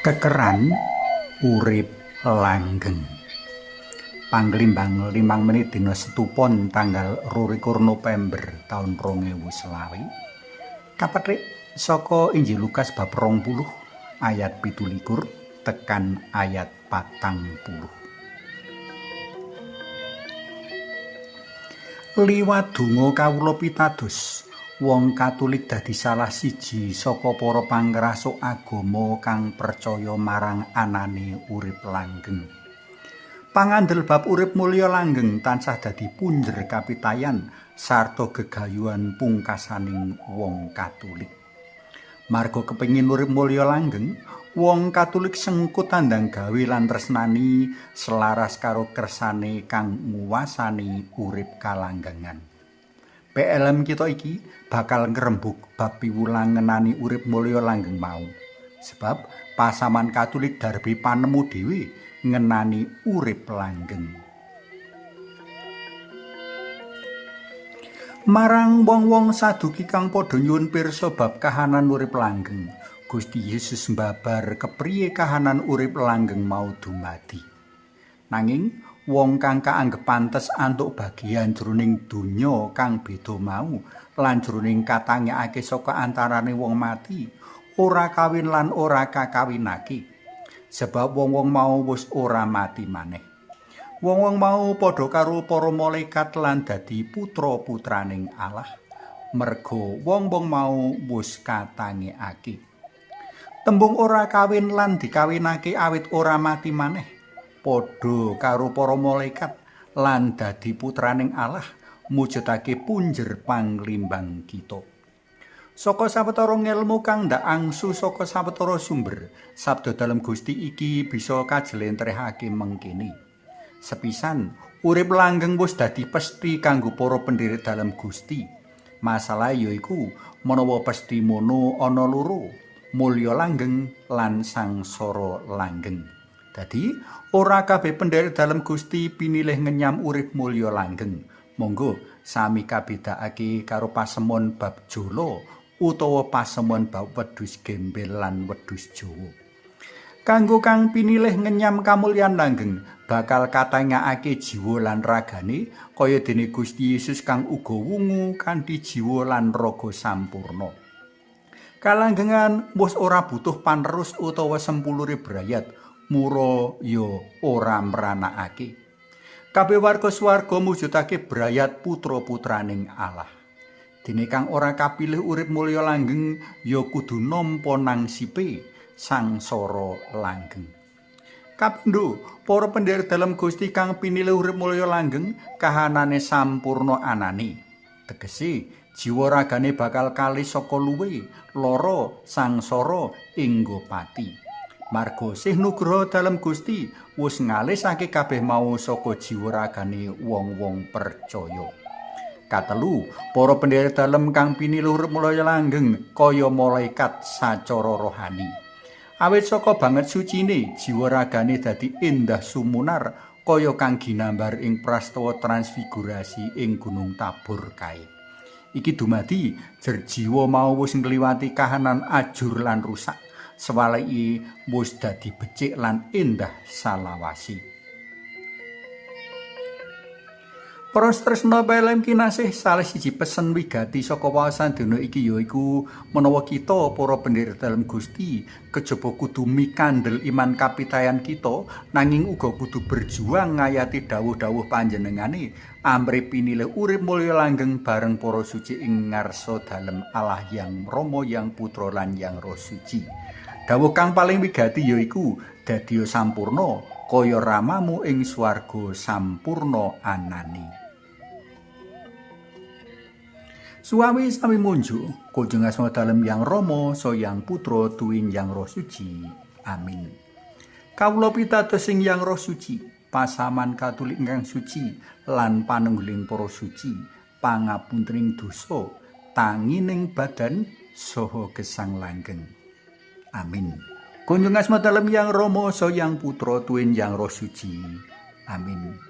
Kekeran urip langgeng. Panglimbang 5 menit dina Setupon tanggal 22 November taun 2020. Kapethik saka Injil Lukas bab 20 ayat 17 tekan ayat 40. Liwat donga kawula pitados, wong Katulik dadi salah siji saka para pangrasuk agama kang percaya marang anane urip langgeng. Pangandel bab urip mulya langgeng tansah dadi punjer kapitayan sarta gegayuhan pungkasaning wong Katulik. Marga kepengin urip mulya langgeng, wong Katulik sengkut tandang gawe lan tresnani selaras karo kersane kang nguwasani urip kalanggengan. PLM kita iki bakal ngrembug bab piwulang ngenani urip mulya langgeng mau. Sebab pasaman Katulik darbi panemu dhewe ngenani urip langgeng. Marang wong-wong saduki kang padha nyuwun pirsa bab kahanan urip langgeng, Gusti Yesus mbabar kepriye kahanan urip langgeng mau dumadi. Nanging wong kang kaanggep pantes antuk bagian jroning donya kang beda mau lan jroning katangekake saka antarane wong mati, ora kawin lan ora kakawinake. Sebab wong-wong mau wis ora mati maneh. Wong-wong mau padha karo para malaikat lan dadi putra-putraning Allah. Merga wong-wong mau wis katangekake. Tembung ora kawin lan dikawinake awit ora mati maneh. Padha karo para malaikat lan dadi putraning Allah mujudake punjer panglimbang kita. Saka sawetara ngelmu kang ndak angsu saka sawetara sumber, sabda dalem Gusti iki bisa kajelentrehake mengkene. Sepisan urip langgeng wis dadi pesthi kanggo para pendherek dalem Gusti. Masalah yaiku menawa pesthi mono ana loro, mulya langgeng lan sangsara langgeng. Dadi ora kabeh pendherek dalem Gusti pinilih ngenyam urip mulya langgeng. Monggo sami kabedakake karo pasemon bab jala utawa pasemon bab wedhus gembel lan wedhus Jawa. Kanggo kang pinilih ngenyam kamulyan langgeng bakal katangakake jiwa lan ragane kaya dene Gusti Yesus kang uga wungu kanthi jiwa lan raga sampurna. Kalanggengan wis ora butuh panerus utawa sempulure brayat, mura ya ora mranakake. Kabeh warga swarga mujudake brayat putra-putraning Allah. Dene kang ora kapilih urip mulya langgeng ya kudu nampa nangsipe sangsara langgeng. Kapindho, para pendherek dalam Gusti kang pinilih urip mulya langgeng kahanane sampurna anane. Tegese jiwa ragane bakal kalih saka luwe lara sangsara inggo pati. Marga sih nugraha dalam Gusti wis ngalisake kabeh mau saka jiwa ragane wong-wong percaya. Katelu, para pendherek dalem kang pinilih urip mulya langgeng kaya malaikat sacara rohani. Awit saka banget sucine jiwa ragane dadi endah sumunar kaya kang ginambar ing prastawa transfigurasi ing Gunung Tabor kae. Iki dumadi jer jiwa mau wis ngliwati kahanan ajur lan rusak, sewaliki wis dadi becik lan endah salawasi. Para tresna PLM kinasih salah siji pesen wigati saka wawasan dina iki yaiku menawa kita para pendherek dalem Gusti kejaba kudu mikandel iman kapitayan kita nanging uga kudu berjuang ngayati dawuh-dawuh panjenengane amrih pinilih urip mulya langgeng bareng para suci ing ngarsa dalem Allah yang Rama yang Putra lan yang Roh Suci. Dawuh kang paling wigati yaiku dadiya sampurna kaya ramamu ing swarga sampurna anane. Suami sami munjuk, kujung asma dalem yang Rama, so yang Putra, tuwin yang Roh Suci. Amin. Kawula pitados sing yang Roh Suci, pasaman Katulik ingkang suci, lan panunggiling para suci, pangapuntening dosa, tangining badan, saha gesang langgeng. Amin. Kunjung asma dalem yang Rama, so yang Putra, tuwin yang Roh Suci. Amin.